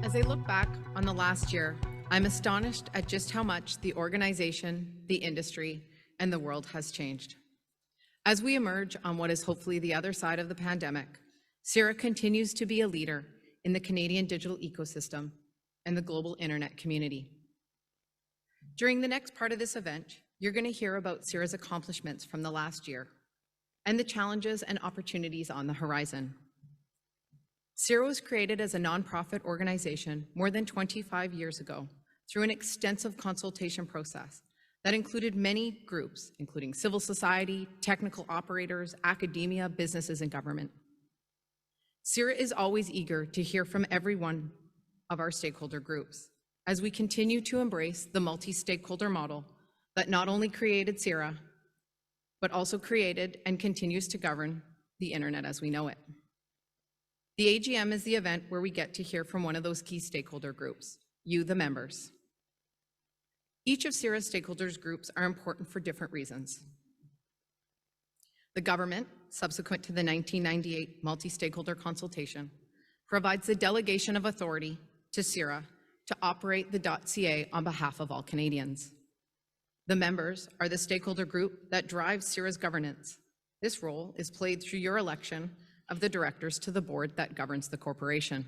As I look back on the last year, I'm astonished at just how much the organization, the industry, and the world has changed. As we emerge on what is hopefully the other side of the pandemic, CIRA continues to be a leader in the Canadian digital ecosystem and the global internet community. During the next part of this event, you're going to hear about CIRA's accomplishments from the last year and the challenges and opportunities on the horizon. CIRA was created as a nonprofit organization more than 25 years ago through an extensive consultation process that included many groups, including civil society, technical operators, academia, businesses, and government. CIRA is always eager to hear from every one of our stakeholder groups as we continue to embrace the multi-stakeholder model that not only created CIRA, but also created and continues to govern the internet as we know it. The AGM is the event where we get to hear from one of those key stakeholder groups, you, the members. Each of CIRA's stakeholders groups are important for different reasons. The government, subsequent to the 1998 multi-stakeholder consultation, provides the delegation of authority to CIRA to operate the .ca on behalf of all Canadians. The members are the stakeholder group that drives CIRA's governance. This role is played through your election of the directors to the board that governs the corporation.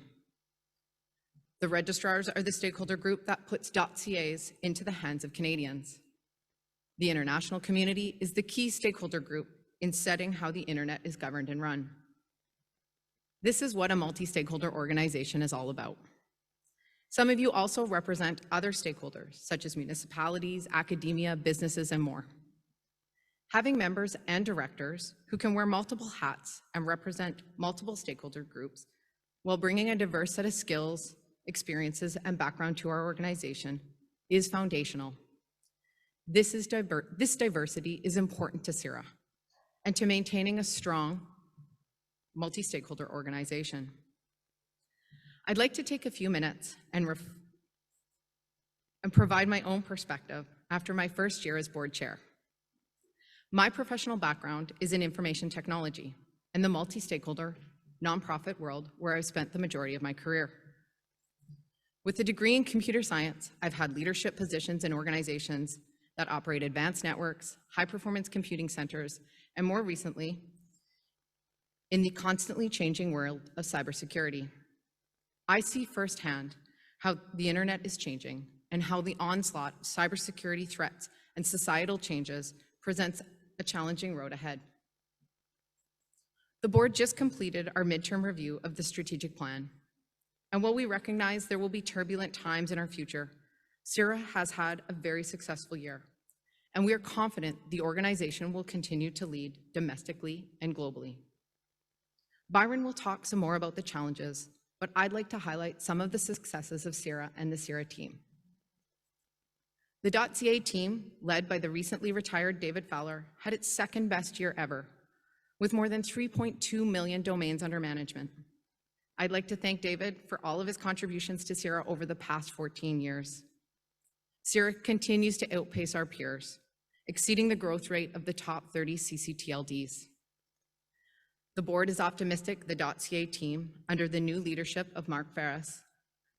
The registrars are the stakeholder group that puts .cas into the hands of Canadians. The international community is the key stakeholder group in setting how the internet is governed and run. This is what a multi-stakeholder organization is all about. Some of you also represent other stakeholders, such as municipalities, academia, businesses, and more. Having members and directors who can wear multiple hats and represent multiple stakeholder groups while bringing a diverse set of skills, experiences, and background to our organization is foundational. This diversity is important to CIRA and to maintaining a strong multi-stakeholder organization. I'd like to take a few minutes and provide my own perspective after my first year as board chair. My professional background is in information technology and the multi-stakeholder nonprofit world where I've spent the majority of my career. With a degree in computer science, I've had leadership positions in organizations that operate advanced networks, high-performance computing centers, and more recently, in the constantly changing world of cybersecurity. I see firsthand how the internet is changing and how the onslaught of cybersecurity threats and societal changes presents a challenging road ahead. The board just completed our midterm review of the strategic plan. And while we recognize there will be turbulent times in our future, CIRA has had a very successful year, and we are confident the organization will continue to lead domestically and globally. Byron will talk some more about the challenges, but I'd like to highlight some of the successes of CIRA and the CIRA team. The .ca team, led by the recently retired David Fowler, had its second best year ever, with more than 3.2 million domains under management. I'd like to thank David for all of his contributions to CIRA over the past 14 years. CIRA continues to outpace our peers, exceeding the growth rate of the top 30 CCTLDs. The board is optimistic the .ca team, under the new leadership of Mark Ferris,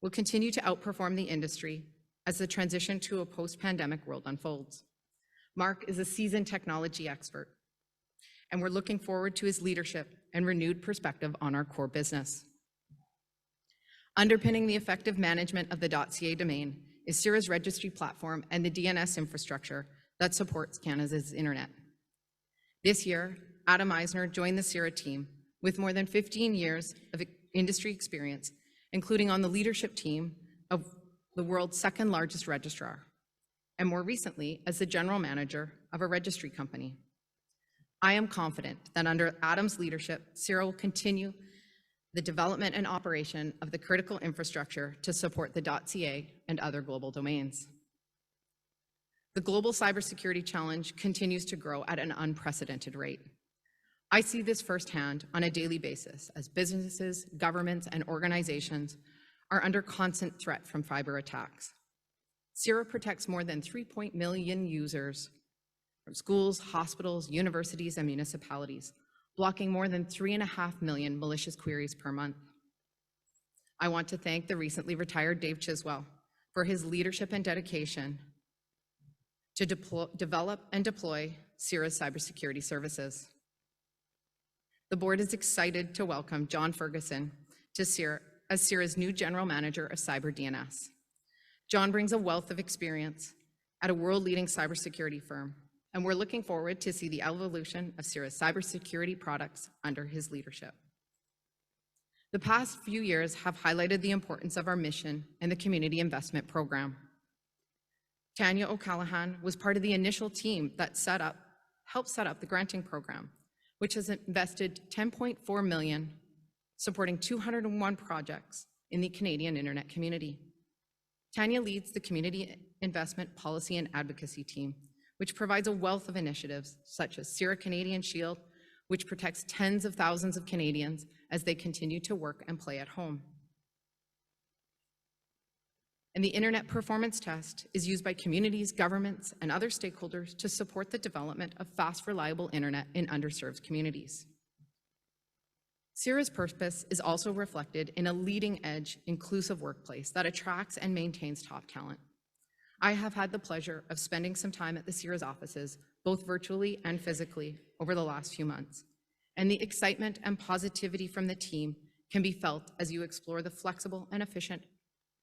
will continue to outperform the industry as the transition to a post-pandemic world unfolds. Mark is a seasoned technology expert, and we're looking forward to his leadership and renewed perspective on our core business. Underpinning the effective management of the .ca domain is CIRA's registry platform and the DNS infrastructure that supports Canada's internet. This year, Adam Eisner joined the CIRA team with more than 15 years of industry experience, including on the leadership team of the world's second largest registrar, and more recently as the general manager of a registry company. I am confident that under Adam's leadership, CIRA will continue the development and operation of the critical infrastructure to support the .ca and other global domains. The global cybersecurity challenge continues to grow at an unprecedented rate. I see this firsthand on a daily basis as businesses, governments, and organizations are under constant threat from cyber attacks. CIRA protects more than 3 million users from schools, hospitals, universities, and municipalities, blocking more than 3.5 million malicious queries per month. I want to thank the recently retired Dave Chiswell for his leadership and dedication to develop and deploy CIRA's cybersecurity services. The board is excited to welcome John Ferguson to CIRA as CIRA's new General Manager of Cyber DNS. John brings a wealth of experience at a world-leading cybersecurity firm, and we're looking forward to see the evolution of CIRA's cybersecurity products under his leadership. The past few years have highlighted the importance of our mission and the Community Investment Program. Tanya O'Callaghan was part of the initial team that helped set up the granting program, which has invested $10.4 million, supporting 201 projects in the Canadian internet community. Tanya leads the Community Investment Policy and Advocacy team, which provides a wealth of initiatives such as CIRA Canadian Shield, which protects tens of thousands of Canadians as they continue to work and play at home. And the Internet Performance Test is used by communities, governments, and other stakeholders to support the development of fast, reliable internet in underserved communities. CIRA's purpose is also reflected in a leading-edge, inclusive workplace that attracts and maintains top talent. I have had the pleasure of spending some time at the CIRA's offices, both virtually and physically, over the last few months, and the excitement and positivity from the team can be felt as you explore the flexible and efficient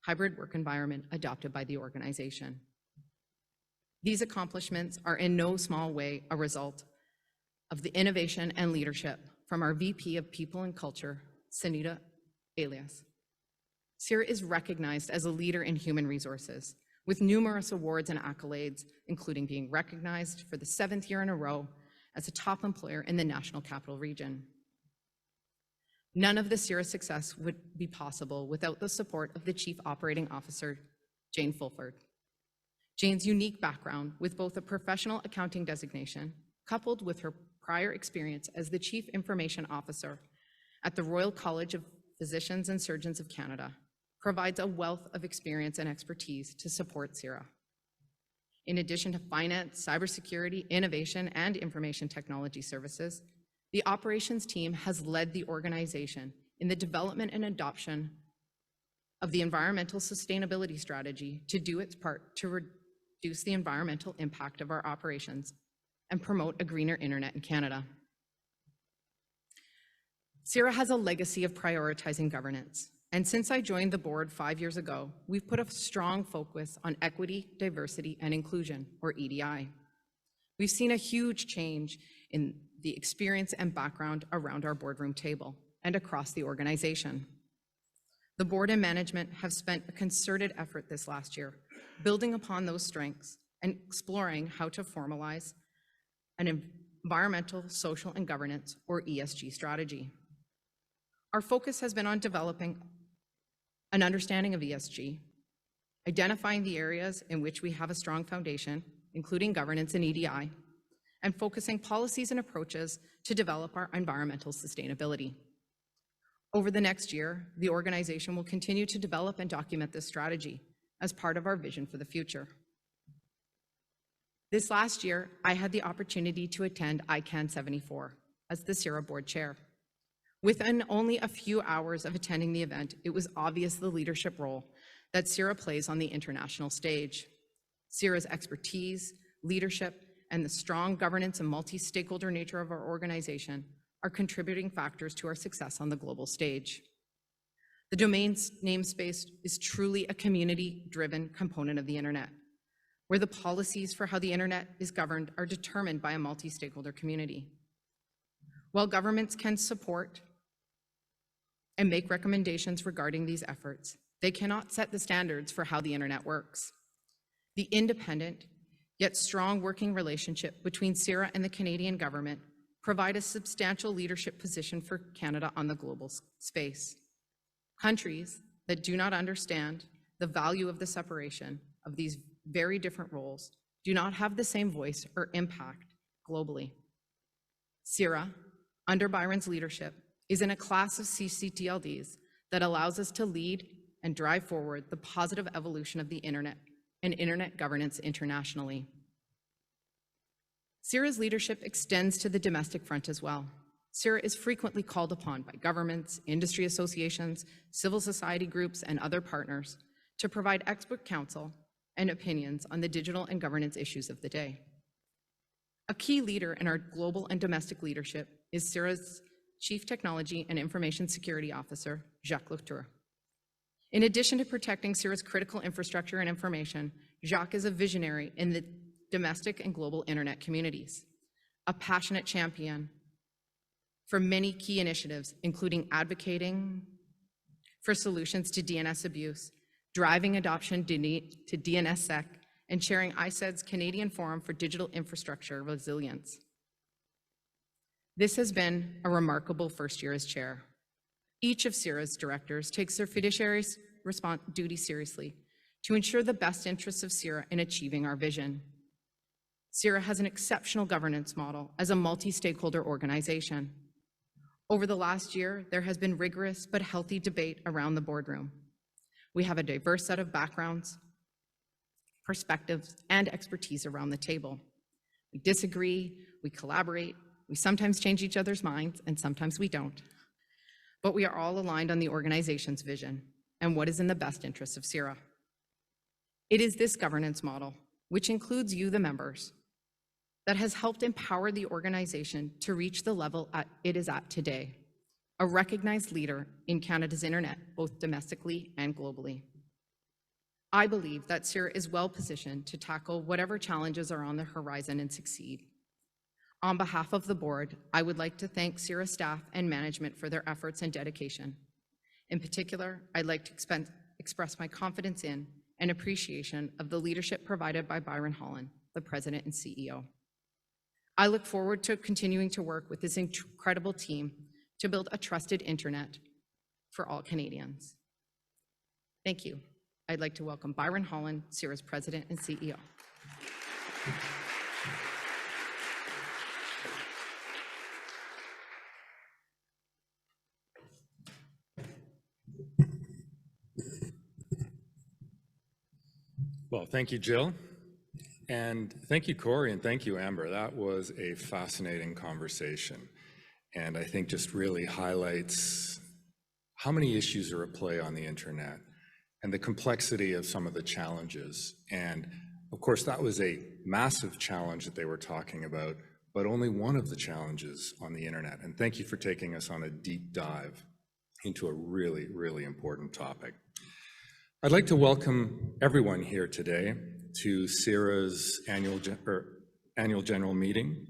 hybrid work environment adopted by the organization. These accomplishments are in no small way a result of the innovation and leadership from our VP of People and Culture, Sunita Alias. CIRA is recognized as a leader in human resources, with numerous awards and accolades, including being recognized for the 7th year in a row as a top employer in the National Capital Region. None of the CIRA success would be possible without the support of the Chief Operating Officer, Jane Fulford. Jane's unique background with both a professional accounting designation, coupled with her prior experience as the Chief Information Officer at the Royal College of Physicians and Surgeons of Canada, provides a wealth of experience and expertise to support CIRA. In addition to finance, cybersecurity, innovation, and information technology services, the operations team has led the organization in the development and adoption of the environmental sustainability strategy to do its part to reduce the environmental impact of our operations and promote a greener internet in Canada. CIRA has a legacy of prioritizing governance, and since I joined the board 5 years ago, we've put a strong focus on equity, diversity, and inclusion, or EDI. We've seen a huge change in the experience and background around our boardroom table and across the organization. The board and management have spent a concerted effort this last year, building upon those strengths and exploring how to formalize an environmental, social, and governance, or ESG strategy. Our focus has been on developing an understanding of ESG, identifying the areas in which we have a strong foundation, including governance and EDI, and focusing policies and approaches to develop our environmental sustainability. Over the next year, the organization will continue to develop and document this strategy as part of our vision for the future. This last year, I had the opportunity to attend ICANN 74 as the CIRA board chair. Within only a few hours of attending the event, it was obvious the leadership role that CIRA plays on the international stage. CIRA's expertise, leadership, and the strong governance and multi-stakeholder nature of our organization are contributing factors to our success on the global stage. The domain namespace is truly a community-driven component of the internet, where the policies for how the internet is governed are determined by a multi-stakeholder community. While governments can support and make recommendations regarding these efforts, they cannot set the standards for how the internet works. The independent, yet strong working relationship between CIRA and the Canadian government provide a substantial leadership position for Canada on the global space. Countries that do not understand the value of the separation of these very different roles do not have the same voice or impact globally. CIRA, under Byron's leadership, is in a class of CCTLDs that allows us to lead and drive forward the positive evolution of the internet and internet governance internationally. CIRA's leadership extends to the domestic front as well. CIRA is frequently called upon by governments, industry associations, civil society groups, and other partners to provide expert counsel and opinions on the digital and governance issues of the day. A key leader in our global and domestic leadership is CIRA's Chief Technology and Information Security Officer, Jacques Lectour. In addition to protecting CIRA's critical infrastructure and information, Jacques is a visionary in the domestic and global internet communities, a passionate champion for many key initiatives, including advocating for solutions to DNS abuse, driving adoption to DNSSEC, and chairing ISED's Canadian Forum for Digital Infrastructure Resilience. This has been a remarkable first year as chair. Each of CIRA's directors takes their fiduciary duty seriously to ensure the best interests of CIRA in achieving our vision. CIRA has an exceptional governance model as a multi-stakeholder organization. Over the last year, there has been rigorous but healthy debate around the boardroom. We have a diverse set of backgrounds, perspectives, and expertise around the table. We disagree, we collaborate, we sometimes change each other's minds, and sometimes we don't. But we are all aligned on the organization's vision and what is in the best interests of CIRA. It is this governance model, which includes you, the members, that has helped empower the organization to reach the level it is at today, a recognized leader in Canada's internet, both domestically and globally. I believe that CIRA is well positioned to tackle whatever challenges are on the horizon and succeed. On behalf of the board, I would like to thank CIRA staff and management for their efforts and dedication. In particular, I'd like to express my confidence in and appreciation of the leadership provided by Byron Holland, the President and CEO. I look forward to continuing to work with this incredible team to build a trusted internet for all Canadians. Thank you. I'd like to welcome Byron Holland, CIRA's President and CEO. Well, thank you, Jill. And thank you, Corey, and thank you, Amber. That was a fascinating conversation. And I think just really highlights how many issues are at play on the internet and the complexity of some of the challenges. And of course, that was a massive challenge that they were talking about, but only one of the challenges on the internet. And thank you for taking us on a deep dive into a really, really important topic. I'd like to welcome everyone here today to CIRA's annual general meeting.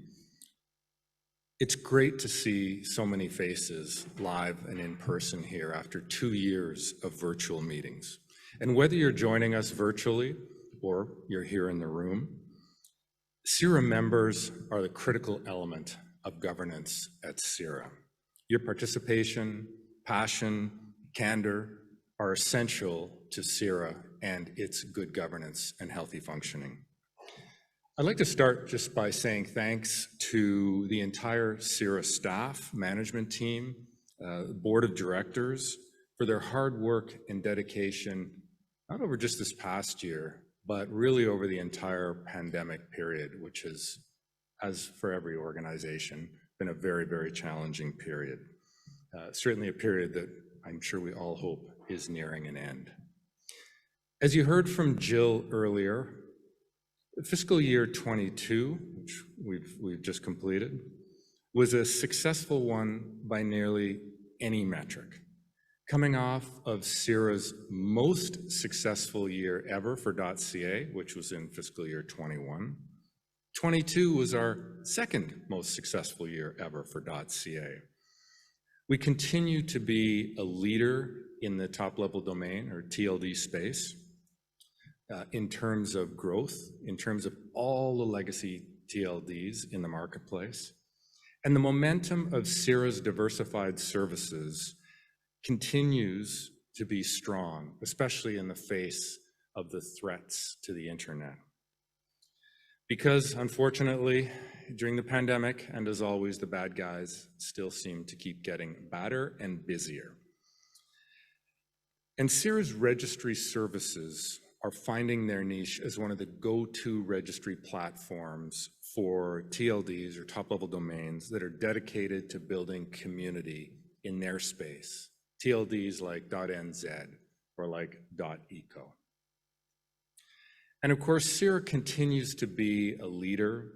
It's great to see so many faces live and in person here after 2 years of virtual meetings. And whether you're joining us virtually or you're here in the room, CIRA members are the critical element of governance at CIRA. Your participation, passion, candor are essential to CIRA and its good governance and healthy functioning. I'd like to start just by saying thanks to the entire CIRA staff, management team, board of directors for their hard work and dedication, not over just this past year, but really over the entire pandemic period, which has, as for every organization, been a very, very challenging period. Certainly a period that I'm sure we all hope is nearing an end. As you heard from Jill earlier, fiscal year 22, which we've just completed, was a successful one by nearly any metric. Coming off of CIRA's most successful year ever for .ca, which was in fiscal year 21, 22 was our second most successful year ever for .ca. We continue to be a leader in the top-level domain, or TLD space, in terms of growth, in terms of all the legacy TLDs in the marketplace. And the momentum of CIRA's diversified services continues to be strong, especially in the face of the threats to the internet. Because unfortunately, during the pandemic, and as always, the bad guys still seem to keep getting badder and busier. And CIRA's registry services are finding their niche as one of the go-to registry platforms for TLDs or top-level domains that are dedicated to building community in their space. TLDs like .nz or like .eco. And of course, CIRA continues to be a leader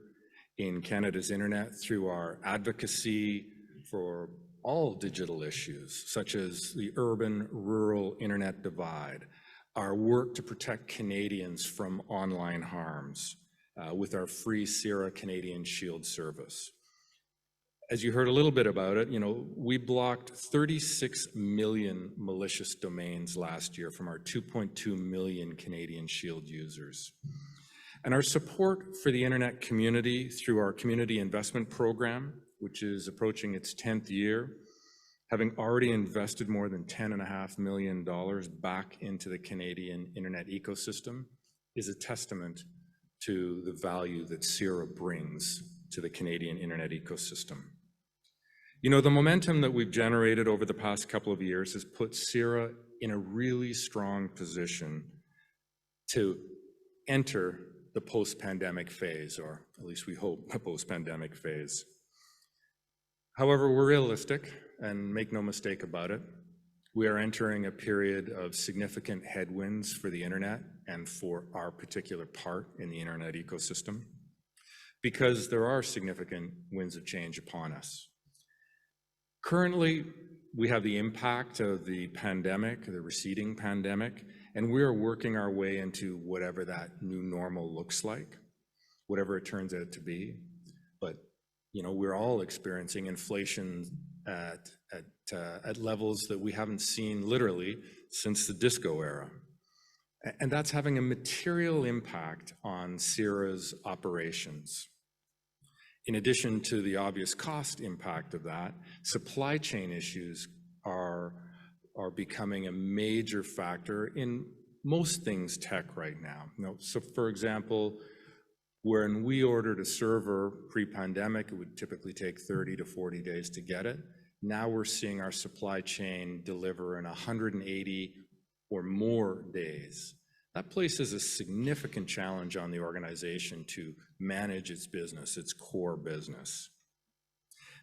in Canada's internet through our advocacy for all digital issues, such as the urban-rural internet divide, our work to protect Canadians from online harms with our free CIRA Canadian Shield service. As you heard a little bit about it, we blocked 36 million malicious domains last year from our 2.2 million Canadian Shield users. And our support for the internet community through our community investment program, which is approaching its 10th year, having already invested more than $10.5 million back into the Canadian internet ecosystem, is a testament to the value that CIRA brings to the Canadian internet ecosystem. The momentum that we've generated over the past couple of years has put CIRA in a really strong position to enter the post-pandemic phase, or at least we hope the post-pandemic phase. However, we're realistic, and make no mistake about it, we are entering a period of significant headwinds for the internet and for our particular part in the internet ecosystem, because there are significant winds of change upon us. Currently, we have the impact of the pandemic, the receding pandemic, and we are working our way into whatever that new normal looks like, whatever it turns out to be. But we're all experiencing inflation at levels that we haven't seen literally since the disco era. And that's having a material impact on CIRA's operations. In addition to the obvious cost impact of that, supply chain issues are becoming a major factor in most things tech right now. So for example, when we ordered a server pre-pandemic, it would typically take 30 to 40 days to get it. Now we're seeing our supply chain deliver in 180 or more days. That places a significant challenge on the organization to manage its business, its core business.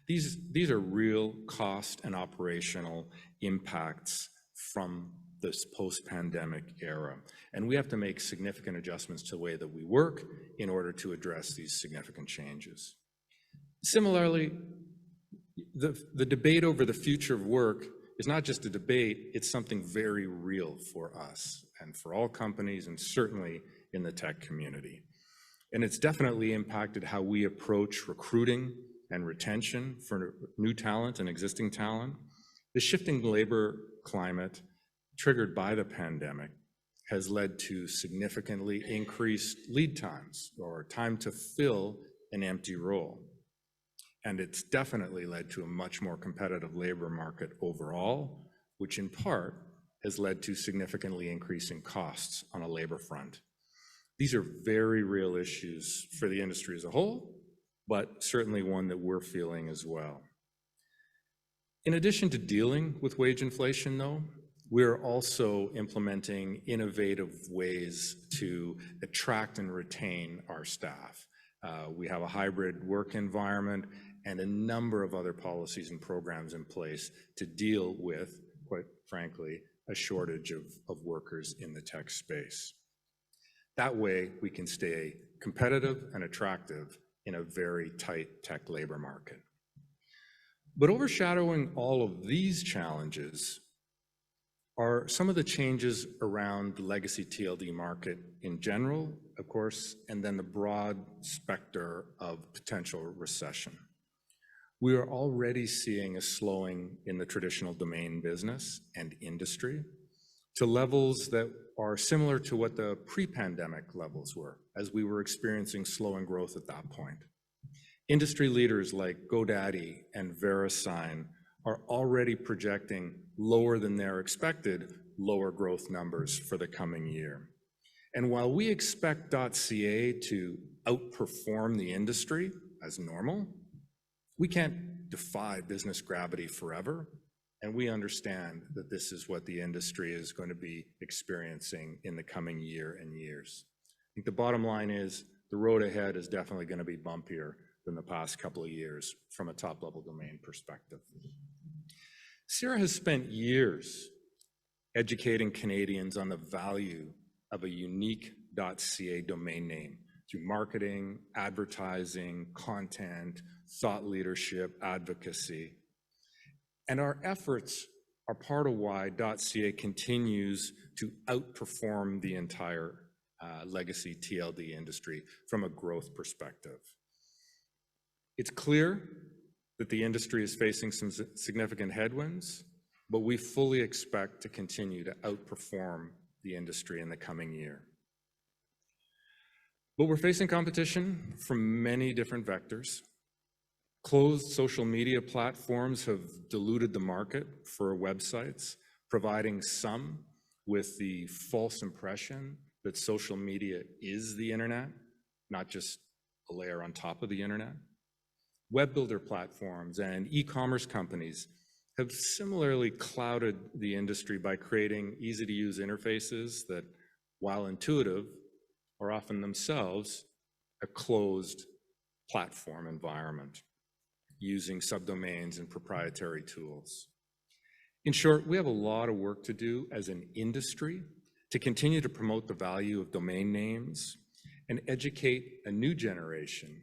These are real cost and operational impacts from this post-pandemic era, and we have to make significant adjustments to the way that we work in order to address these significant changes. Similarly, the debate over the future of work is not just a debate, it's something very real for us and for all companies, and certainly in the tech community. And it's definitely impacted how we approach recruiting and retention for new talent and existing talent. The shifting labor climate triggered by the pandemic has led to significantly increased lead times, or time to fill an empty role. And it's definitely led to a much more competitive labor market overall, which in part has led to significantly increasing costs on a labor front. These are very real issues for the industry as a whole, but certainly one that we're feeling as well. In addition to dealing with wage inflation, though, we're also implementing innovative ways to attract and retain our staff. We have a hybrid work environment and a number of other policies and programs in place to deal with, quite frankly, a shortage of workers in the tech space. That way, we can stay competitive and attractive in a very tight tech labor market. But overshadowing all of these challenges are some of the changes around the legacy TLD market in general, of course, and then the broad specter of potential recession. We are already seeing a slowing in the traditional domain business and industry to levels that are similar to what the pre-pandemic levels were, as we were experiencing slowing growth at that point. Industry leaders like GoDaddy and VeriSign are already projecting lower than their expected lower growth numbers for the coming year. And while we expect .ca to outperform the industry as normal, we can't defy business gravity forever, And we understand that this is what the industry is going to be experiencing in the coming year and years. I think the bottom line is the road ahead is definitely going to be bumpier than the past couple of years from a top-level domain perspective. CIRA has spent years educating Canadians on the value of a unique .ca domain name through marketing, advertising, content, thought leadership, advocacy. And our efforts are part of why .ca continues to outperform the entire legacy TLD industry from a growth perspective. It's clear that the industry is facing some significant headwinds, but we fully expect to continue to outperform the industry in the coming year. But we're facing competition from many different vectors. Closed social media platforms have diluted the market for websites, providing some with the false impression that social media is the internet, not just a layer on top of the internet. Web builder platforms and e-commerce companies have similarly clouded the industry by creating easy-to-use interfaces that, while intuitive, are often themselves a closed platform environment using subdomains and proprietary tools. In short, we have a lot of work to do as an industry to continue to promote the value of domain names and educate a new generation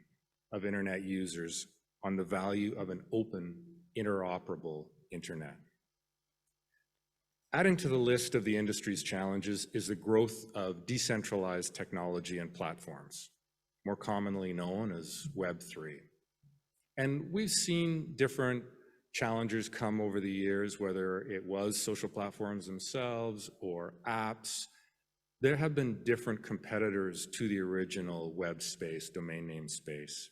of internet users on the value of an open, interoperable internet. Adding to the list of the industry's challenges is the growth of decentralized technology and platforms, more commonly known as Web3. And we've seen different challengers come over the years, whether it was social platforms themselves or apps. There have been different competitors to the original web space, domain name space.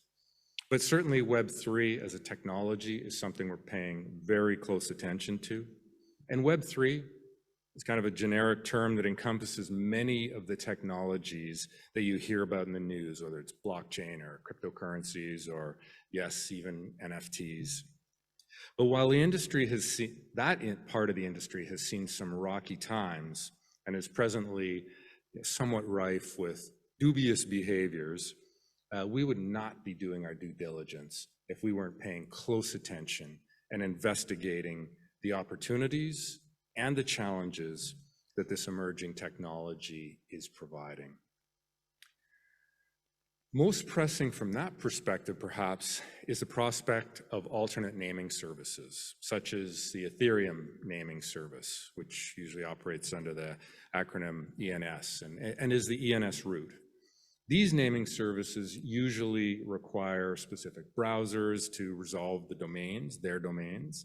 But certainly Web3 as a technology is something we're paying very close attention to. And Web3 is kind of a generic term that encompasses many of the technologies that you hear about in the news, whether it's blockchain or cryptocurrencies or, yes, even NFTs. But while the industry has seen, that part of the industry has seen some rocky times and is presently somewhat rife with dubious behaviors, we would not be doing our due diligence if we weren't paying close attention and investigating the opportunities and the challenges that this emerging technology is providing. Most pressing from that perspective, perhaps, is the prospect of alternate naming services, such as the Ethereum naming service, which usually operates under the acronym ENS and is the ENS root. These naming services usually require specific browsers to resolve the domains, their domains,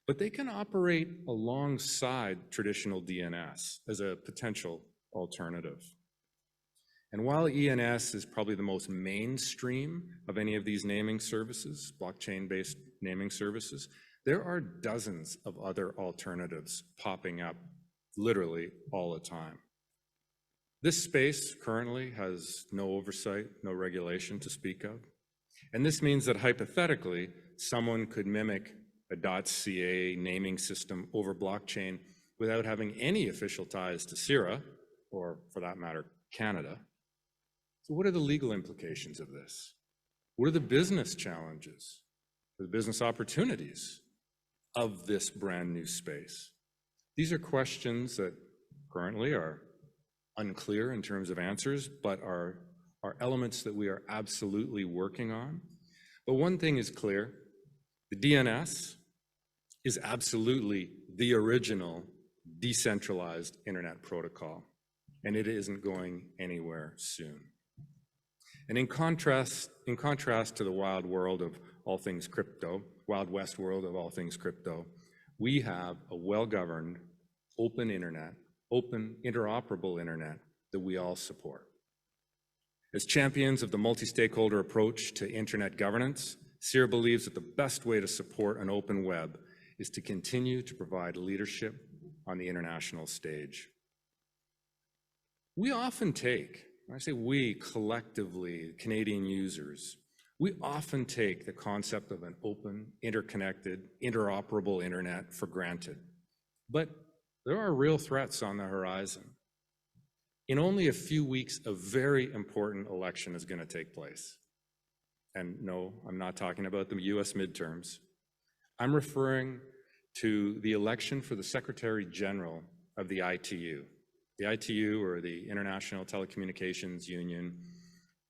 but they can operate alongside traditional DNS as a potential alternative. And while ENS is probably the most mainstream of any of these naming services, blockchain-based naming services, there are dozens of other alternatives popping up literally all the time. This space currently has no oversight, no regulation to speak of. And this means that hypothetically, someone could mimic a .ca naming system over blockchain without having any official ties to CIRA, or for that matter, Canada. So what are the legal implications of this? What are the business challenges, the business opportunities of this brand new space? These are questions that currently are unclear in terms of answers, but are elements that we are absolutely working on. But one thing is clear, the DNS is absolutely the original decentralized internet protocol, and it isn't going anywhere soon. And in contrast to the wild world of all things crypto, Wild West world of all things crypto, we have a well-governed, open internet, open, interoperable internet that we all support. As champions of the multi-stakeholder approach to internet governance, CIRA believes that the best way to support an open web is to continue to provide leadership on the international stage. We often take, when I say we, collectively, Canadian users, We often take the concept of an open, interconnected, interoperable internet for granted, but there are real threats on the horizon. In only a few weeks, a very important election is going to take place. And no, I'm not talking about the US midterms. I'm referring to the election for the Secretary General of the ITU. The ITU, or the International Telecommunications Union,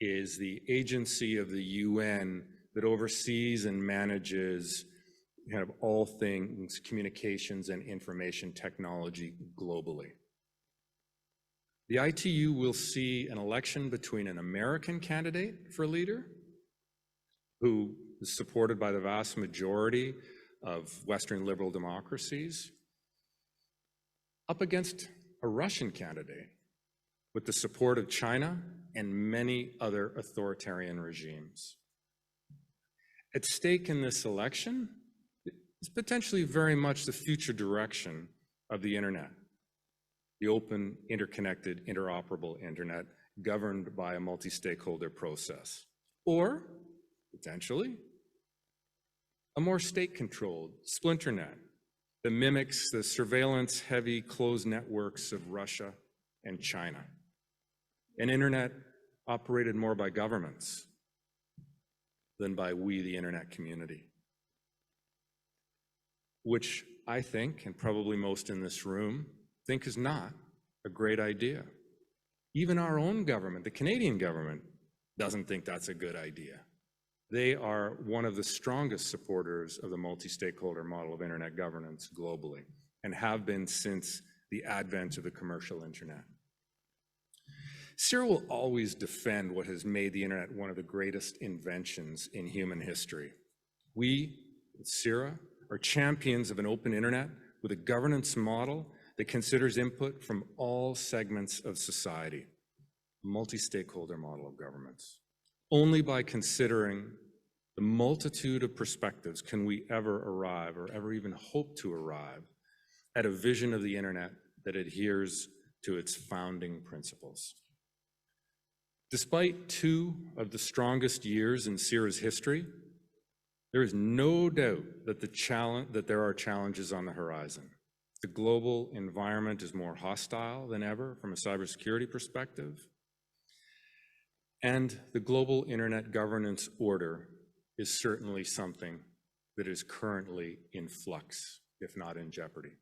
is the agency of the UN that oversees and manages kind of all things communications and information technology globally. The ITU will see an election between an American candidate for leader, who is supported by the vast majority of Western liberal democracies, up against a Russian candidate with the support of China and many other authoritarian regimes. At stake in this election is potentially very much the future direction of the internet, the open, interconnected, interoperable internet governed by a multi-stakeholder process, or potentially a more state-controlled splinternet that mimics the surveillance-heavy closed networks of Russia and China. An internet operated more by governments than by we, the internet community, which I think, and probably most in this room, think is not a great idea. Even our own government, the Canadian government, doesn't think that's a good idea. They are one of the strongest supporters of the multi-stakeholder model of internet governance globally, and have been since the advent of the commercial internet. CIRA will always defend what has made the internet one of the greatest inventions in human history. We, at CIRA, are champions of an open internet with a governance model that considers input from all segments of society, a multi-stakeholder model of governance. Only by considering the multitude of perspectives can we ever arrive, or ever even hope to arrive, at a vision of the internet that adheres to its founding principles. Despite two of the strongest years in CIRA's history, there is no doubt that there are challenges on the horizon. The global environment is more hostile than ever from a cybersecurity perspective, and the global internet governance order is certainly something that is currently in flux, if not in jeopardy.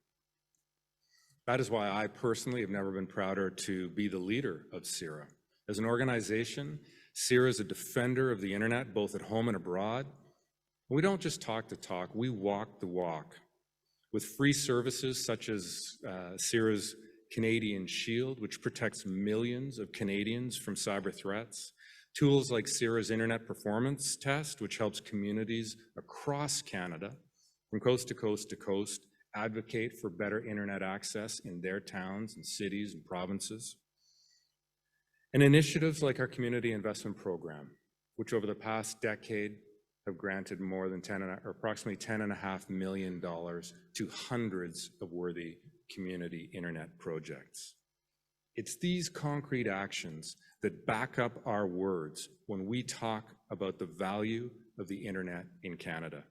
That is why I personally have never been prouder to be the leader of CIRA. As an organization, CIRA is a defender of the internet, both at home and abroad. We don't just talk the talk, we walk the walk. With free services such as CIRA's Canadian Shield, which protects millions of Canadians from cyber threats, tools like CIRA's Internet Performance Test, which helps communities across Canada, from coast to coast to coast, advocate for better internet access in their towns and cities and provinces. And initiatives like our Community Investment Program, which over the past decade have granted more than approximately $10.5 million to hundreds of worthy community internet projects. It's these concrete actions that back up our words when we talk about the value of the internet in Canada,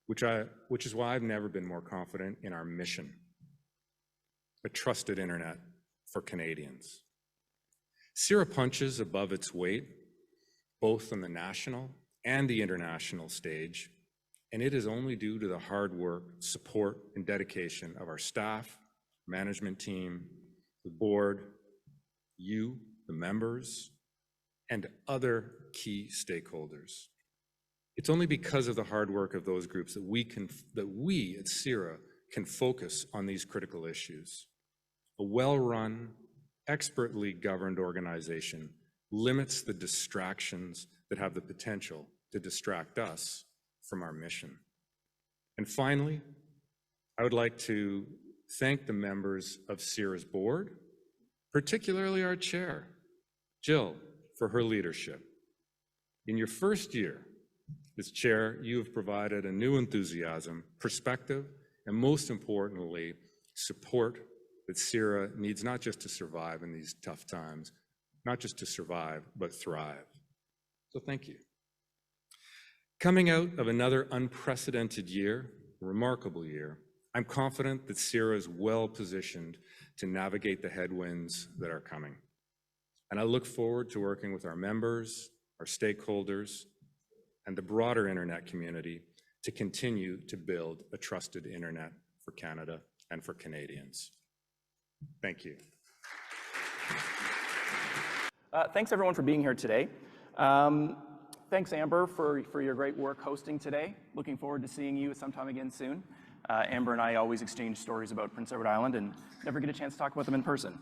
which is why I've never been more confident in our mission, a trusted internet for Canadians. CIRA punches above its weight, both on the national and the international stage, and it is only due to the hard work, support, and dedication of our staff, management team, the board, you, the members, and other key stakeholders. It's only because of the hard work of those groups that we at CIRA can focus on these critical issues. A well-run, expertly governed organization limits the distractions that have the potential to distract us from our mission. And finally, I would like to thank the members of CIRA's board, particularly our chair, Jill, for her leadership. In your first year as chair, you have provided a new enthusiasm, perspective, and most importantly, support that CIRA needs not just to survive in these tough times, not just to survive, but thrive. So thank you. Coming out of another unprecedented year, a remarkable year, I'm confident that CIRA is well positioned to navigate the headwinds that are coming. And I look forward to working with our members, our stakeholders, and the broader internet community to continue to build a trusted internet for Canada and for Canadians. Thank you. Thanks everyone for being here today. Thanks Amber for your great work hosting today. Looking forward to seeing you sometime again soon. Amber and I always exchange stories about Prince Edward Island and never get a chance to talk about them in person.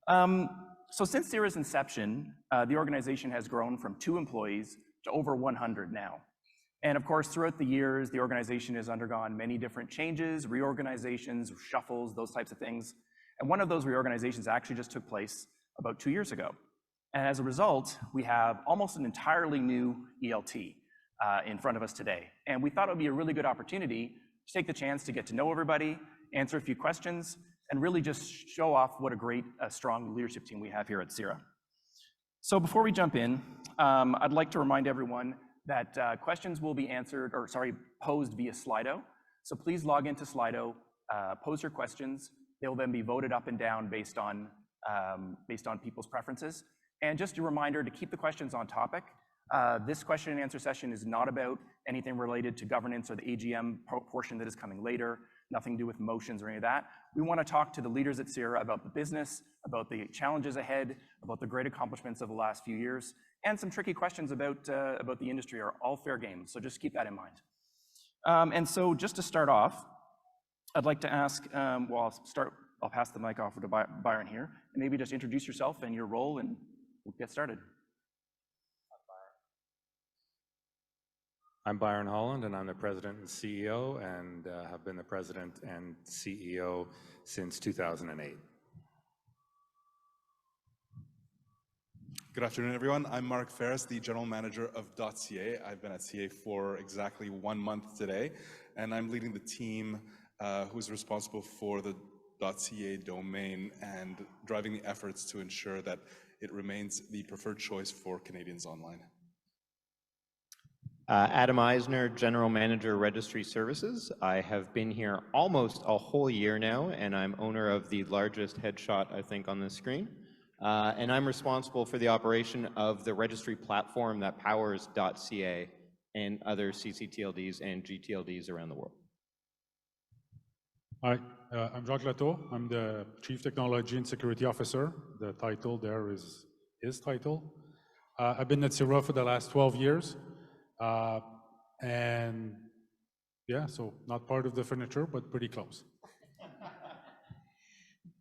So since CIRA's inception, the organization has grown from 2 employees to over 100 now. And of course, throughout the years, the organization has undergone many different changes, reorganizations, shuffles, those types of things. And one of those reorganizations actually just took place about 2 years ago. And as a result, we have almost an entirely new ELT in front of us today. And we thought it would be a really good opportunity to take the chance to get to know everybody, answer a few questions, and really just show off what a great, strong leadership team we have here at CIRA. So before we jump in, I'd like to remind everyone that questions will be posed via Slido. So please log into Slido, pose your questions. They will then be voted up and down based on people's preferences. And just a reminder to keep the questions on topic. This question and answer session is not about anything related to governance or the AGM portion that is coming later, nothing to do with motions or any of that. We want to talk to the leaders at CIRA about the business, about the challenges ahead, about the great accomplishments of the last few years, and some tricky questions about the industry are all fair game, so just keep that in mind. And so just to start off, I'd like to ask, I'll pass the mic off to Byron here, and maybe just introduce yourself and your role, and we'll get started. I'm Byron Holland, and I'm the President and CEO, and have been the President and CEO since 2008. Good afternoon, everyone. I'm Mark Ferris, the General Manager of .ca. I've been at CA for exactly 1 month today, and I'm leading the team who is responsible for the .ca domain and driving the efforts to ensure that it remains the preferred choice for Canadians online. Adam Eisner, General Manager, Registry Services. I have been here almost a whole year now, and I'm owner of the largest headshot, I think, on this screen. And I'm responsible for the operation of the registry platform that powers .ca and other CCTLDs and GTLDs around the world. Hi, I'm Jacques Lato. I'm the Chief Technology and Security Officer. The title there is his title. I've been at CIRA for the last 12 years. And yeah, so not part of the furniture, but pretty close.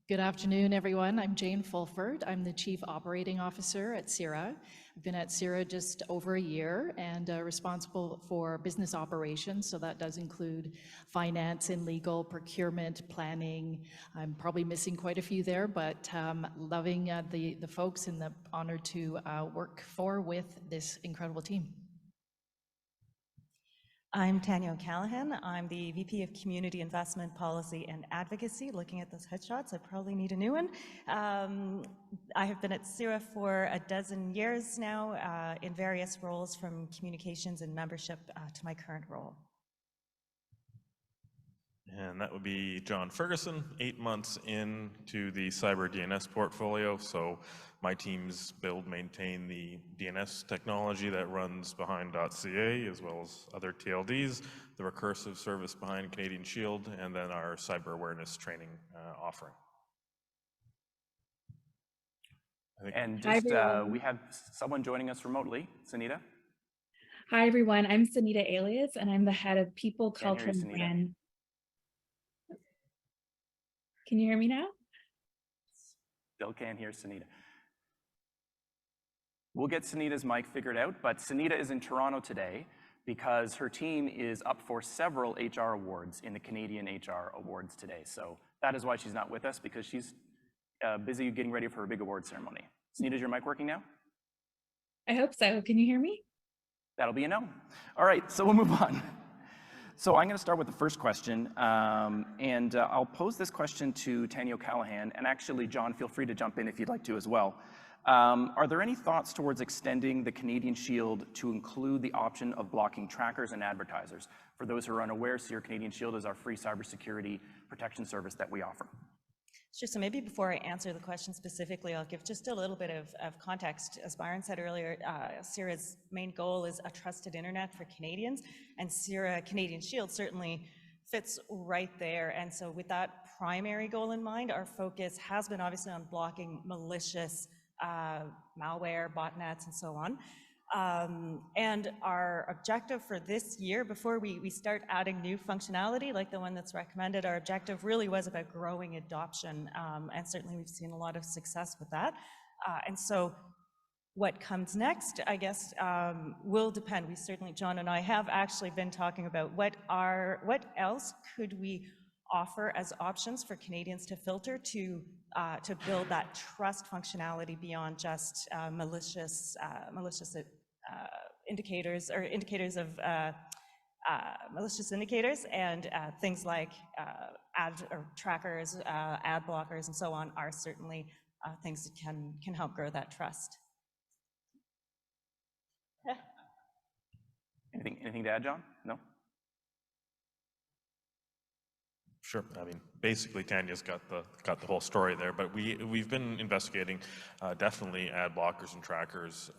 Good afternoon, everyone. I'm Jane Fulford. I'm the Chief Operating Officer at CIRA. I've been at CIRA just over a year and responsible for business operations. So that does include finance and legal, procurement, planning. I'm probably missing quite a few there, but loving the folks and the honor to work with this incredible team. I'm Tanya O'Callaghan. I'm the VP of Community Investment Policy and Advocacy. Looking at those headshots, I probably need a new one. I have been at CIRA for a dozen years now in various roles, from communications and membership to my current role. And that would be John Ferguson, 8 months into the cyber DNS portfolio. So my teams build, maintain the DNS technology that runs behind .ca, as well as other TLDs, the recursive service behind Canadian Shield, and then our cyber awareness training offering. And just we have someone joining us remotely, Sunita. Hi everyone, I'm Sunita Alias, and I'm the head of People, Culture, and Brand. Can you hear me now? Still can't hear Sunita. We'll get Sunita's mic figured out, but Sunita is in Toronto today because her team is up for several HR awards in the Canadian HR Awards today. So that is why she's not with us, because she's busy getting ready for her big award ceremony. Sunita, is your mic working now? I hope so. Can you hear me? That'll be a no. All right, so we'll move on. So I'm going to start with the first question, and I'll pose this question to Tanya O'Callaghan, and actually, John, feel free to jump in if you'd like to as well. Are there any thoughts towards extending the Canadian Shield to include the option of blocking trackers and advertisers? For those who are unaware, CIRA Canadian Shield is our free cybersecurity protection service that we offer. Sure, so maybe before I answer the question specifically, I'll give just a little bit of context. As Byron said earlier, CIRA's main goal is a trusted internet for Canadians, and CIRA Canadian Shield certainly fits right there. And so with that primary goal in mind, our focus has been obviously on blocking malicious malware, botnets, and so on. And our objective for this year, before we start adding new functionality like the one that's recommended, our objective really was about growing adoption, and certainly we've seen a lot of success with that. And so what comes next, I guess, will depend. We certainly, John and I have actually been talking about what else could we offer as options for Canadians to filter to build that trust functionality beyond just malicious indicators or indicators of malicious indicators, and things like ad or trackers, ad blockers, and so on are certainly things that can help grow that trust. Anything to add, John? No? Sure. I mean, basically, Tanya's got the whole story there. But we've been investigating definitely ad blockers and trackers,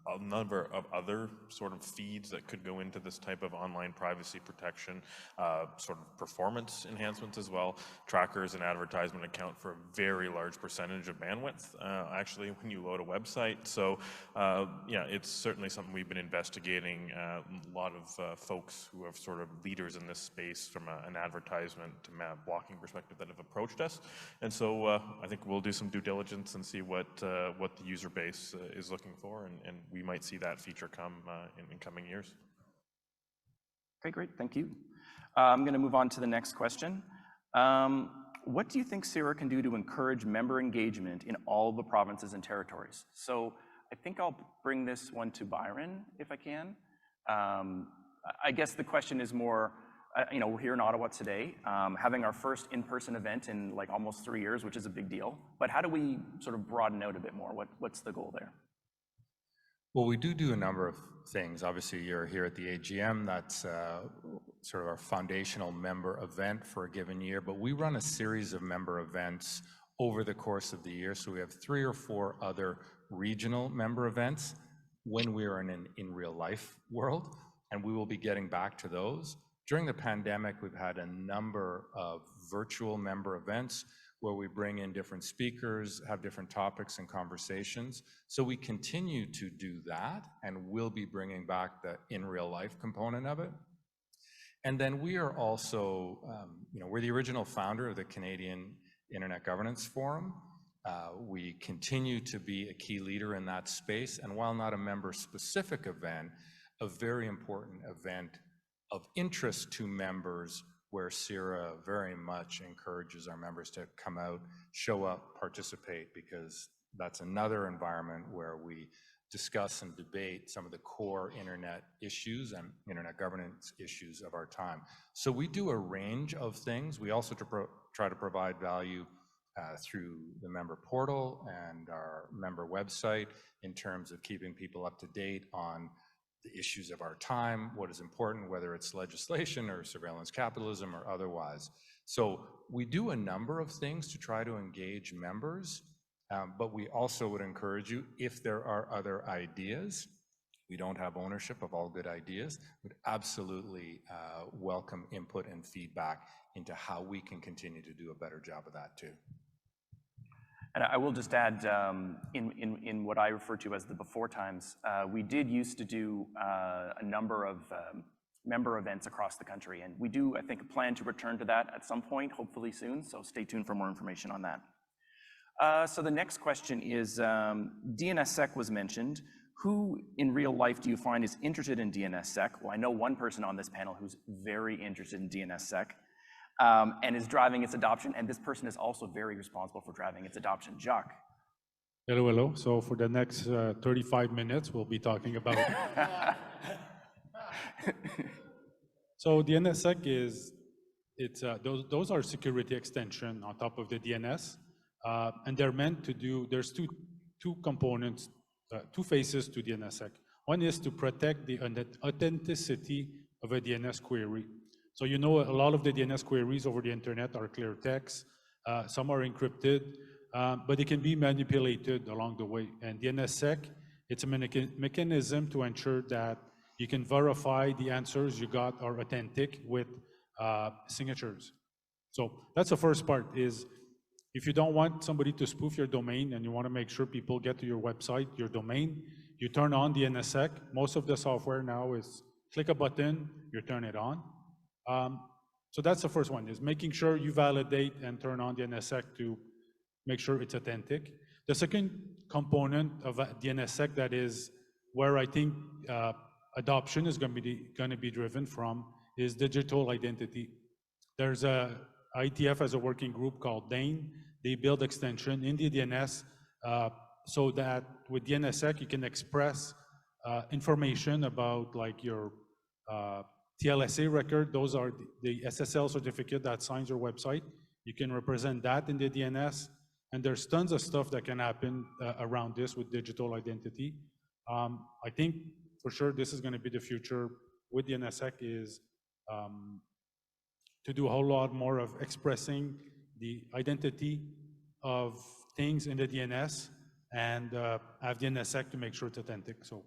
a number of other sort of feeds that could go into this type of online privacy protection, sort of performance enhancements as well. Trackers and advertisement account for a very large percentage of bandwidth, actually, when you load a website. So, yeah, it's certainly something we've been investigating. A lot of folks who are sort of leaders in this space from an advertisement to blocking perspective that have approached us. And so I think we'll do some due diligence and see what the user base is looking for, and we might see that feature come in coming years. Okay, great, thank you. I'm going to move on to the next question. What do you think CIRA can do to encourage member engagement in all the provinces and territories? So I think I'll bring this one to Byron, if I can. I guess the question is more, we're here in Ottawa today, having our first in-person event in like almost 3 years, which is a big deal. But how do we sort of broaden out a bit more? What's the goal there? Well, we do a number of things. Obviously, you're here at the AGM. That's sort of our foundational member event for a given year. But we run a series of member events over the course of the year. So we have 3 or 4 other regional member events when we are in an in-real life world, and we will be getting back to those. During the pandemic, we've had a number of virtual member events where we bring in different speakers, have different topics and conversations. So we continue to do that, and we'll be bringing back the in real life component of it. And then we are also, we're the original founder of the Canadian Internet Governance Forum. We continue to be a key leader in that space, and while not a member-specific event, a very important event of interest to members, where CIRA very much encourages our members to come out, show up, participate, because that's another environment where we discuss and debate some of the core internet issues and internet governance issues of our time. So we do a range of things. We also try to provide value through the member portal and our member website in terms of keeping people up to date on the issues of our time, what is important, whether it's legislation or surveillance capitalism or otherwise. So we do a number of things to try to engage members, but we also would encourage you, if there are other ideas, we don't have ownership of all good ideas, would absolutely welcome input and feedback into how we can continue to do a better job of that too. And I will just add, in what I refer to as the before times, we did used to do a number of member events across the country, and we do, I think, plan to return to that at some point, hopefully soon, so stay tuned for more information on that. So the next question is, DNSSEC was mentioned. Who in real life do you find is interested in DNSSEC? Well, I know one person on this panel who's very interested in DNSSEC. And is driving its adoption, and this person is also very responsible for driving its adoption. Jacques. Hello, hello. So for the next 35 minutes, we'll be talking about So DNSSEC is, those are security extension on top of the DNS, and they're meant to do, there's two components, two phases to DNSSEC. One is to protect the authenticity of a DNS query. So you know a lot of the DNS queries over the internet are clear text, some are encrypted, but they can be manipulated along the way. And DNSSEC, it's a mechanism to ensure that you can verify the answers you got are authentic with signatures. So that's the first part, is if you don't want somebody to spoof your domain and you want to make sure people get to your website, your domain, you turn on DNSSEC. Most of the software now is click a button, you turn it on. So that's the first one, is making sure you validate and turn on DNSSEC to make sure it's authentic. The second component of DNSSEC, that is where I think adoption is going to be driven from, is digital identity. There's a IETF has a working group called DANE. They build extension in the DNS so that with DNSSEC you can express information about like your TLSA record. Those are the SSL certificate that signs your website. You can represent that in the DNS, and there's tons of stuff that can happen around this with digital identity. I think for sure this is going to be the future with DNSSEC, is to do a whole lot more of expressing the identity of things in the DNS and have DNSSEC to make sure it's authentic. So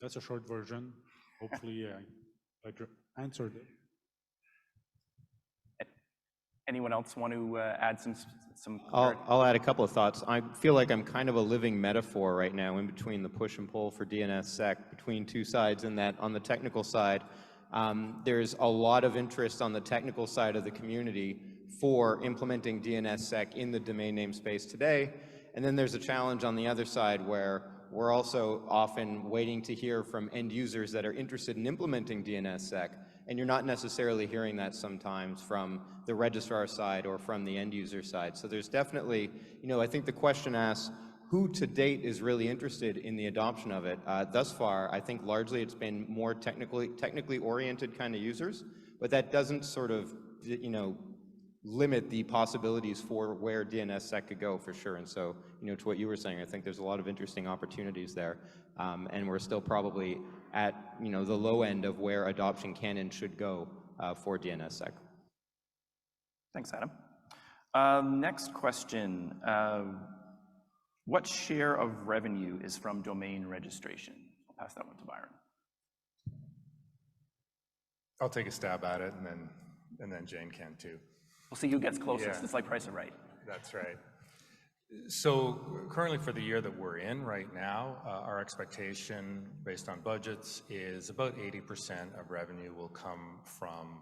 that's a short version. Hopefully I answered it. Anyone else want to add some? I'll add a couple of thoughts. I feel like I'm kind of a living metaphor right now in between the push and pull for DNSSEC, between two sides, in that on the technical side, there's a lot of interest on the technical side of the community for implementing DNSSEC in the domain name space today. And then there's a challenge on the other side where we're also often waiting to hear from end users that are interested in implementing DNSSEC, and you're not necessarily hearing that sometimes from the registrar side or from the end user side. So there's definitely, I think the question asks, who to date is really interested in the adoption of it? Thus far, I think largely it's been more technically oriented kind of users, but that doesn't sort of, limit the possibilities for where DNSSEC could go for sure. And so, to what you were saying, I think there's a lot of interesting opportunities there. And we're still probably at, the low end of where adoption can and should go for DNSSEC. Thanks, Adam. Next question. What share of revenue is from domain registration? I'll pass that one to Byron. I'll take a stab at it, and then Jane can too. We'll see who gets closest. Yeah. It's like Price is Right. That's right. So currently for the year that we're in right now, our expectation based on budgets is about 80% of revenue will come from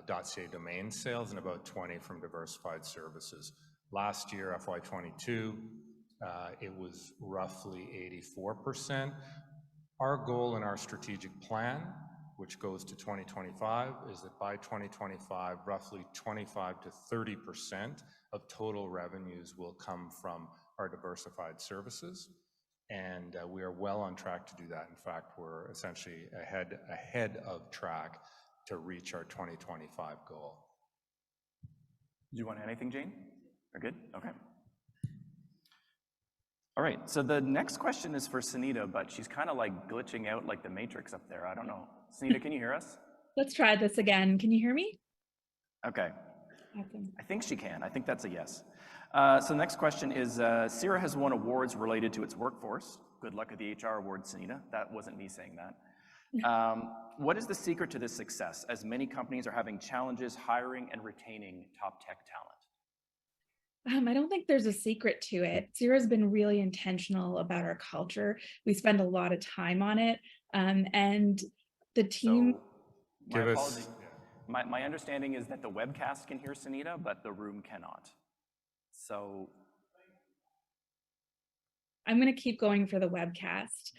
.ca domain sales and about 20% from diversified services. Last year, FY22, it was roughly 84%. Our goal in our strategic plan, which goes to 2025, is that by 2025, roughly 25 to 30% of total revenues will come from our diversified services. And we are well on track to do that. In fact, we're essentially ahead of track to reach our 2025 goal. Do you want to add anything, Jane? We're good? Okay. All right, so the next question is for Sunita, but she's kind of like glitching out like the Matrix up there. I don't know. Sunita, can you hear us? Let's try this again. Can you hear me? Okay. Awesome. I think she can. I think that's a yes. So the next question is, CIRA has won awards related to its workforce. Good luck at the HR award, Sunita. That wasn't me saying that. What is the secret to this success, as many companies are having challenges hiring and retaining top tech talent? I don't think there's a secret to it. CIRA has been really intentional about our culture. We spend a lot of time on it, and the team. So, my apologies. My understanding is that the webcast can hear Sunita, but the room cannot. So I'm going to keep going for the webcast.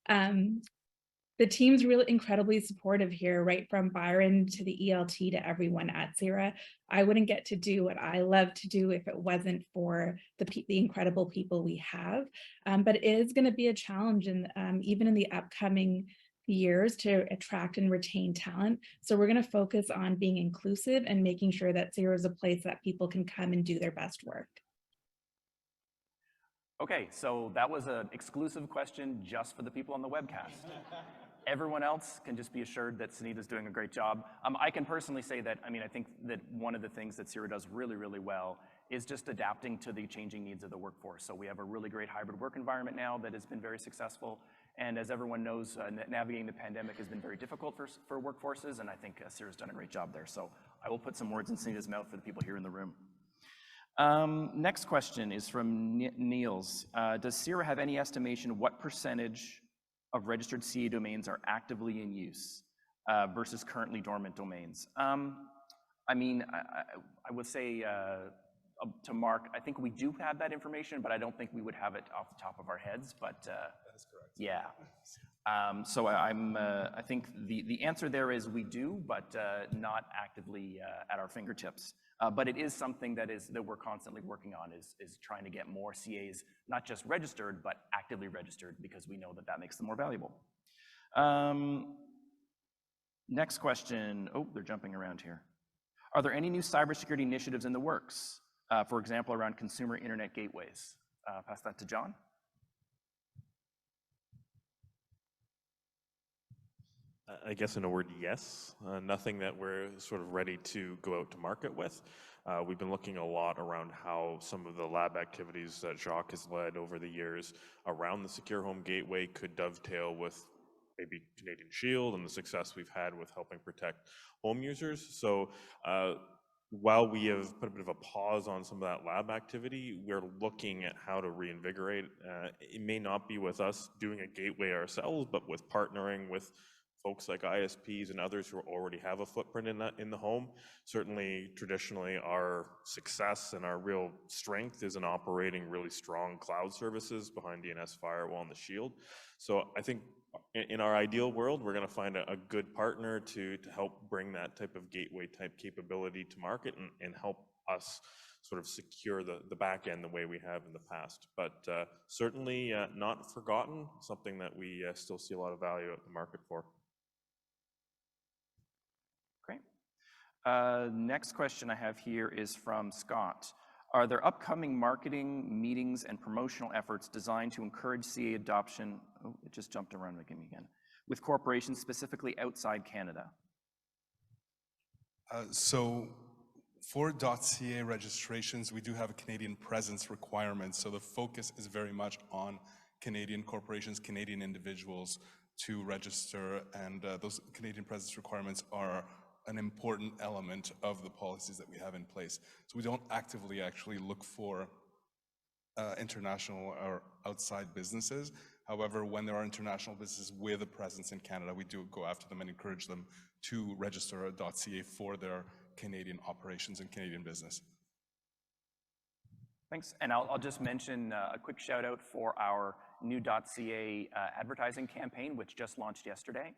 The team's really incredibly supportive here, right from Byron to the ELT to everyone at CIRA. I wouldn't get to do what I love to do if it wasn't for the incredible people we have. But it is going to be a challenge, even in the upcoming years, to attract and retain talent. So we're going to focus on being inclusive and making sure that CIRA is a place that people can come and do their best work. Okay, so that was an exclusive question just for the people on the webcast. Everyone else can just be assured that Sunita's doing a great job. I can personally say that, I think that one of the things that CIRA does really, really well is just adapting to the changing needs of the workforce. So we have a really great hybrid work environment now that has been very successful. And as everyone knows, navigating the pandemic has been very difficult for workforces, and I think CIRA's done a great job there. So I will put some words in Sunita's mouth for the people here in the room. Next question is from Niels. Does CIRA have any estimation what percentage of registered CA domains are actively in use versus currently dormant domains? I would say to Mark, I think we do have that information, but I don't think we would have it off the top of our heads. But that is correct. Yeah. So I think the answer there is we do, but not actively at our fingertips. But it is something that we're constantly working on, is trying to get more CAs, not just registered, but actively registered, because we know that makes them more valuable. Next question. Oh, they're jumping around here. Are there any new cybersecurity initiatives in the works? For example, around consumer internet gateways. Pass that to John. I guess in a word, yes. Nothing that we're sort of ready to go out to market with. We've been looking a lot around how some of the lab activities that Jacques has led over the years around the Secure Home Gateway could dovetail with maybe Canadian Shield and the success we've had with helping protect home users. So while we have put a bit of a pause on some of that lab activity, we're looking at how to reinvigorate. It may not be with us doing a gateway ourselves, but with partnering with folks like ISPs and others who already have a footprint in the home. Certainly, traditionally, our success and our real strength is in operating really strong cloud services behind DNS Firewall and the Shield. So I think in our ideal world, we're going to find a good partner to help bring that type of gateway type capability to market and help us sort of secure the back end the way we have in the past. But certainly not forgotten, something that we still see a lot of value at the market for. Great. Next question I have here is from Scott. Are there upcoming marketing, meetings, and promotional efforts designed to encourage CA adoption? Oh, it just jumped around again. With corporations specifically outside Canada? So for .ca registrations, we do have a Canadian presence requirement. So the focus is very much on Canadian corporations, Canadian individuals to register, and those Canadian presence requirements are an important element of the policies that we have in place. So we don't actively actually look for international or outside businesses. However, when there are international businesses with a presence in Canada, we do go after them and encourage them to register a .ca for their Canadian operations and Canadian business. Thanks. And I'll just mention a quick shout out for our new .ca advertising campaign, which just launched yesterday.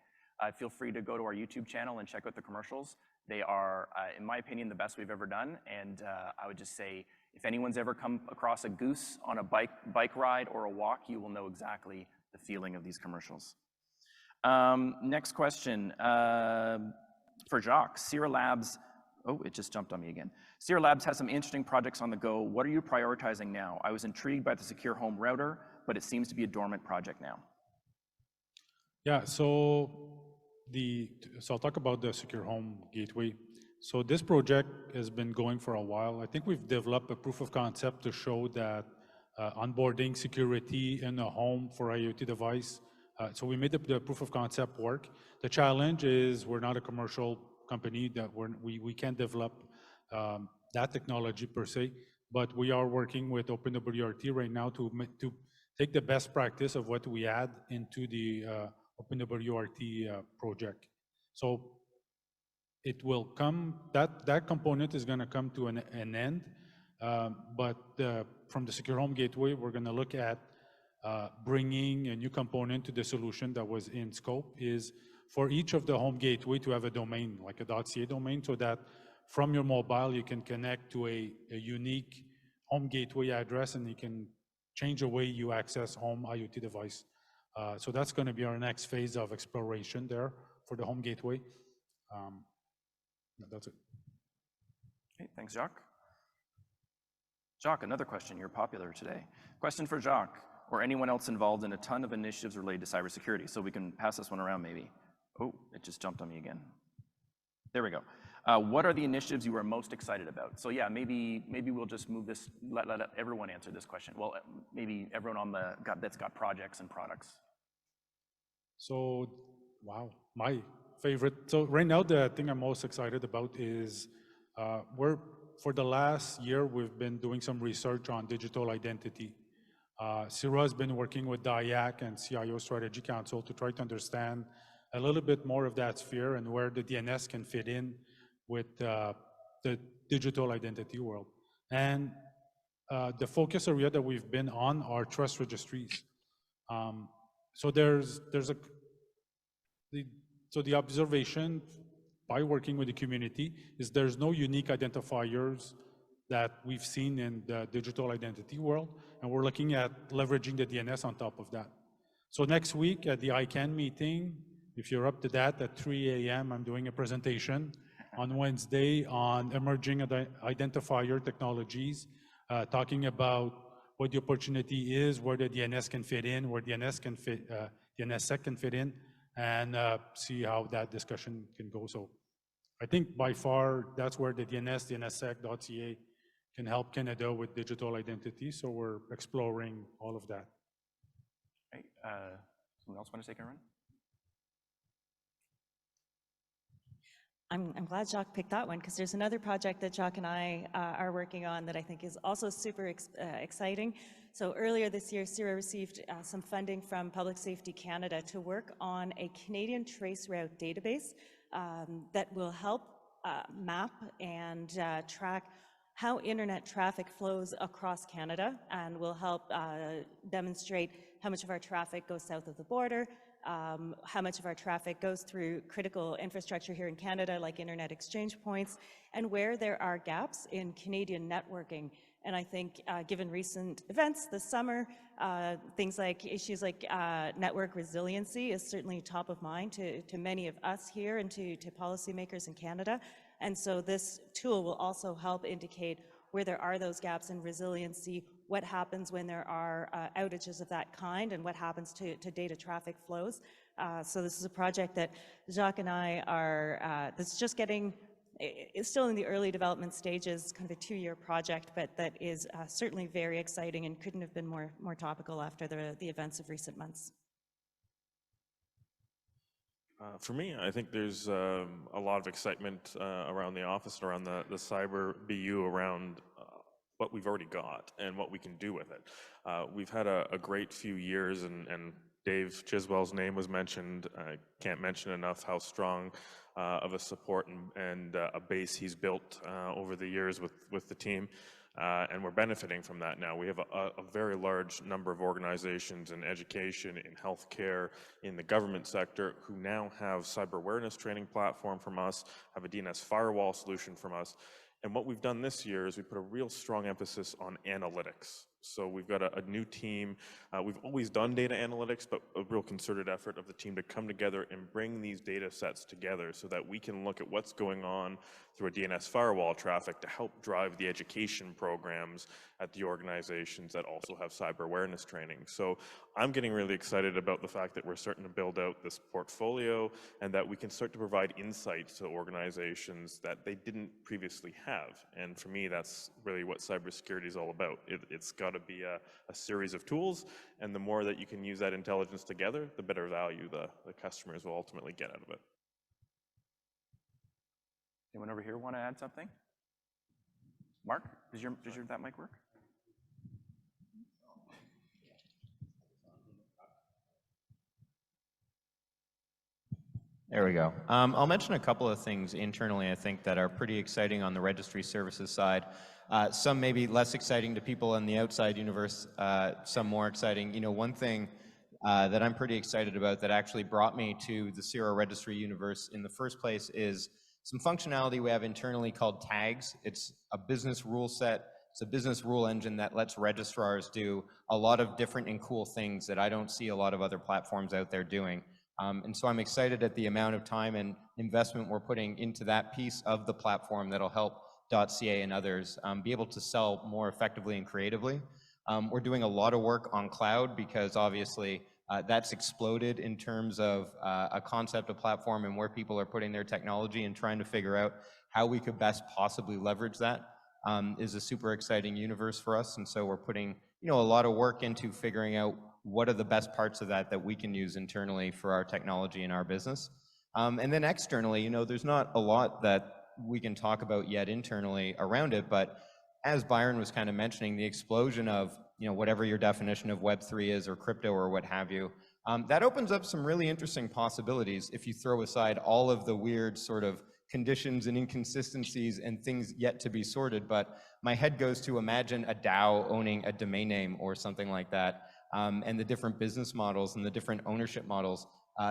Feel free to go to our YouTube channel and check out the commercials. They are, in my opinion, the best we've ever done. And I would just say, if anyone's ever come across a goose on a bike ride or a walk, you will know exactly the feeling of these commercials. Next question for Jacques. CIRA Labs, oh, it just jumped on me again. CIRA Labs has some interesting projects on the go. What are you prioritizing now? I was intrigued by the secure home router, but it seems to be a dormant project now. Yeah, so I'll talk about the Secure Home Gateway. So this project has been going for a while. I think we've developed a proof of concept to show that onboarding security in a home for IoT device. So we made the proof of concept work. The challenge is we're not a commercial company, that we can't develop that technology per se, but we are working with OpenWRT right now to take the best practice of what we add into the OpenWRT project. So it will come, that component is going to come to an end, but from the Secure Home Gateway, we're going to look at bringing a new component to the solution that was in scope, is for each of the home gateway to have a domain, like a .ca domain, so that from your mobile you can connect to a unique home gateway address, and you can change the way you access home IoT device. So that's going to be our next phase of exploration there for the home gateway. That's it. Okay, thanks, Jacques. Jacques, another question. You're popular today. Question for Jacques, or anyone else involved in a ton of initiatives related to cybersecurity. So we can pass this one around maybe. Oh, it just jumped on me again. There we go. What are the initiatives you are most excited about? So yeah, maybe we'll just move this, let everyone answer this question. Well, maybe everyone that's got projects and products. So, wow, my favorite. So right now, the thing I'm most excited about is for the last year, we've been doing some research on digital identity. CIRA has been working with the IAC and CIO Strategy Council to try to understand a little bit more of that sphere and where the DNS can fit in with the digital identity world. And the focus area that we've been on are trust registries. So the observation by working with the community is there's no unique identifiers that we've seen in the digital identity world, and we're looking at leveraging the DNS on top of that. So next week at the ICANN meeting, if you're up to that, at 3 a.m., I'm doing a presentation on Wednesday on emerging identifier technologies, talking about what the opportunity is, where the DNS can fit in, where DNSSEC can fit in, and see how that discussion can go. So I think by far that's where the DNSSEC.ca can help Canada with digital identity. So we're exploring all of that. Hey, someone else want to take a run? I'm glad Jacques picked that one, because there's another project that Jacques and I are working on that I think is also super exciting. So earlier this year, CIRA received some funding from Public Safety Canada to work on a Canadian traceroute database that will help map and track how internet traffic flows across Canada, and will help demonstrate how much of our traffic goes south of the border, how much of our traffic goes through critical infrastructure here in Canada, like internet exchange points, and where there are gaps in Canadian networking. And I think given recent events this summer, issues like network resiliency is certainly top of mind to many of us here and to policymakers in Canada. And so this tool will also help indicate where there are those gaps in resiliency, what happens when there are outages of that kind, and what happens to data traffic flows. So this is a project that Jacques and I are, that's just getting, it's still in the early development stages, kind of a 2-year project, but that is certainly very exciting and couldn't have been more topical after the events of recent months. For me, I think there's a lot of excitement around the office, around the cyber BU, around what we've already got and what we can do with it. We've had a great few years, and Dave Chiswell's name was mentioned. I can't mention enough how strong of a support and a base he's built over the years with the team. And we're benefiting from that now. We have a very large number of organizations in education, in healthcare, in the government sector who now have cyber awareness training platform from us, have a DNS firewall solution from us. And what we've done this year is we put a real strong emphasis on analytics. So we've got a new team. We've always done data analytics, but a real concerted effort of the team to come together and bring these data sets together so that we can look at what's going on through a DNS firewall traffic to help drive the education programs at the organizations that also have cyber awareness training. So I'm getting really excited about the fact that we're starting to build out this portfolio and that we can start to provide insights to organizations that they didn't previously have. And for me, that's really what cybersecurity is all about. It's got to be a series of tools, and the more that you can use that intelligence together, the better value the customers will ultimately get out of it. Anyone over here want to add something? Mark, does that mic work? There we go. I'll mention a couple of things internally, I think, that are pretty exciting on the registry services side. Some maybe less exciting to people in the outside universe, some more exciting. You know, one thing that I'm pretty excited about that actually brought me to the CIRA registry universe in the first place is some functionality we have internally called tags. It's a business rule set. It's a business rule engine that lets registrars do a lot of different and cool things that I don't see a lot of other platforms out there doing. And so I'm excited at the amount of time and investment we're putting into that piece of the platform that'll help .ca and others be able to sell more effectively and creatively. We're doing a lot of work on cloud because obviously that's exploded in terms of a concept, a platform, and where people are putting their technology, and trying to figure out how we could best possibly leverage that is a super exciting universe for us. And so we're putting a lot of work into figuring out what are the best parts of that we can use internally for our technology and our business. And then externally, there's not a lot that we can talk about yet internally around it, but as Byron was kind of mentioning, the explosion of whatever your definition of Web3 is, or crypto, or what have you, that opens up some really interesting possibilities if you throw aside all of the weird sort of conditions and inconsistencies and things yet to be sorted. But my head goes to imagine a DAO owning a domain name or something like that, and the different business models and the different ownership models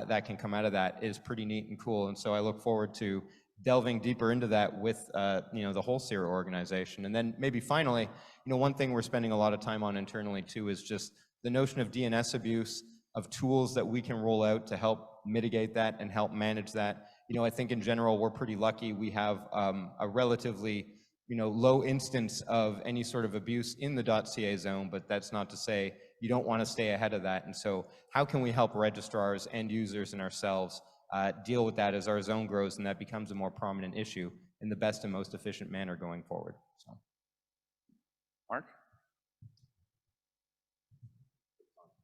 that can come out of that is pretty neat and cool. And so I look forward to delving deeper into that with the whole CIRA organization. And then maybe finally, one thing we're spending a lot of time on internally too is just the notion of DNS abuse, of tools that we can roll out to help mitigate that and help manage that. I think in general we're pretty lucky. We have a relatively low instance of any sort of abuse in the .ca zone, but that's not to say you don't want to stay ahead of that. And so how can we help registrars, end users, and ourselves deal with that as our zone grows and that becomes a more prominent issue in the best and most efficient manner going forward? So, Mark?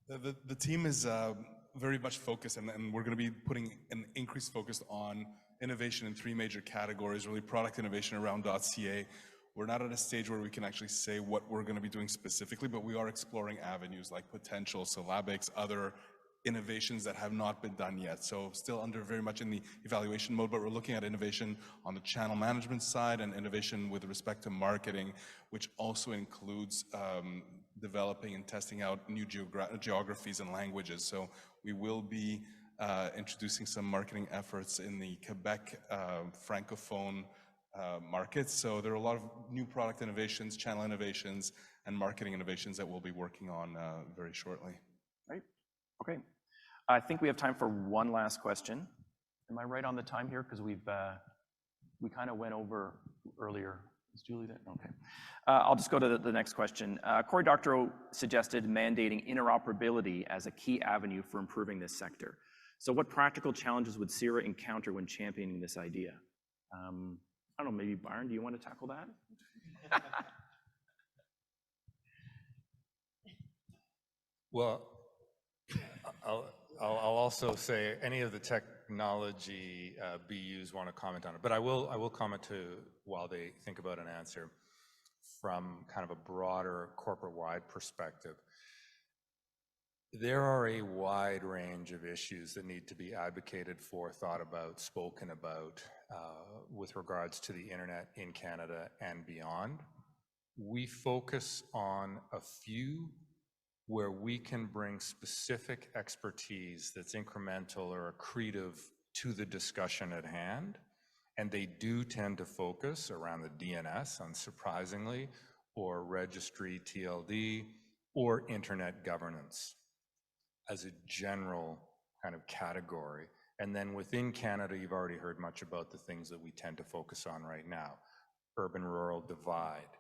The team is very much focused, and we're going to be putting an increased focus on innovation in 3 major categories, really product innovation around .ca. We're not at a stage where we can actually say what we're going to be doing specifically, but we are exploring avenues like potential syllabics, other innovations that have not been done yet. So still very much in the evaluation mode, but we're looking at innovation on the channel management side and innovation with respect to marketing, which also includes developing and testing out new geographies and languages. So we will be introducing some marketing efforts in the Quebec Francophone markets. So there are a lot of new product innovations, channel innovations, and marketing innovations that we'll be working on very shortly. Right. Okay. I think we have time for one last question. Am I right on the time here? Because we kind of went over earlier. Is Julie there? Okay. I'll just go to the next question. Cory Doctorow suggested mandating interoperability as a key avenue for improving this sector. So what practical challenges would CIRA encounter when championing this idea? I don't know, maybe Byron, do you want to tackle that? Well, I'll also say any of the technology BUs want to comment on it, but I will comment too while they think about an answer from kind of a broader corporate-wide perspective. There are a wide range of issues that need to be advocated for, thought about, spoken about with regards to the internet in Canada and beyond. We focus on a few where we can bring specific expertise that's incremental or accretive to the discussion at hand. And they do tend to focus around the DNS, unsurprisingly, or registry TLD, or internet governance as a general kind of category. And then within Canada, you've already heard much about the things that we tend to focus on right now: urban-rural divide,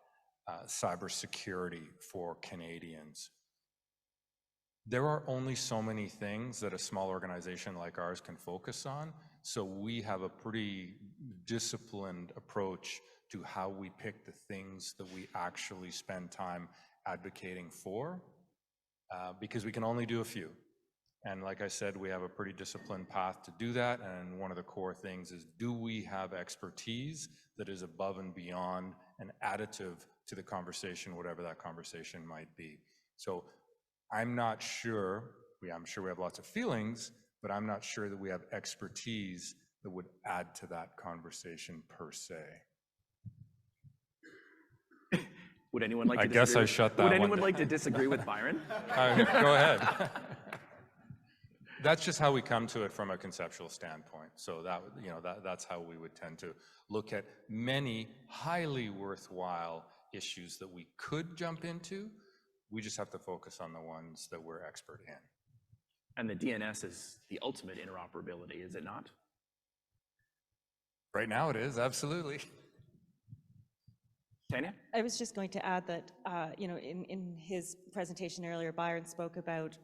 cybersecurity for Canadians. There are only so many things that a small organization like ours can focus on, so we have a pretty disciplined approach to how we pick the things that we actually spend time advocating for, because we can only do a few. And like I said, we have a pretty disciplined path to do that, and one of the core things is, do we have expertise that is above and beyond and additive to the conversation, whatever that conversation might be. So I'm not sure, I'm sure we have lots of feelings, but I'm not sure that we have expertise that would add to that conversation per se. Would anyone like to disagree? I guess I shut that one down. Would anyone like to disagree with Byron? Go ahead. That's just how we come to it from a conceptual standpoint. So that's how we would tend to look at many highly worthwhile issues that we could jump into. We just have to focus on the ones that we're expert in. And the DNS is the ultimate interoperability, is it not? Right now it is, absolutely. Tanya? I was just going to add that, in his presentation earlier, Byron spoke about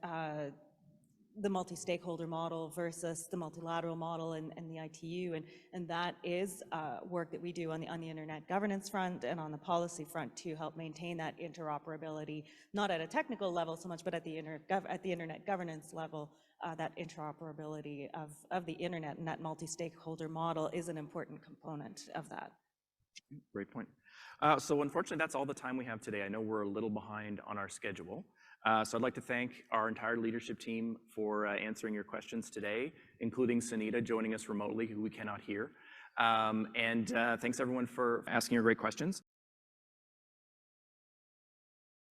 the multi-stakeholder model versus the multilateral model and the ITU, and that is work that we do on the internet governance front and on the policy front to help maintain that interoperability, not at a technical level so much, but at the internet governance level. That interoperability of the internet and that multi-stakeholder model is an important component of that. Great point. So unfortunately, that's all the time we have today. I know we're a little behind on our schedule. So I'd like to thank our entire leadership team for answering your questions today, including Sunita joining us remotely, who we cannot hear. And thanks everyone for asking your great questions.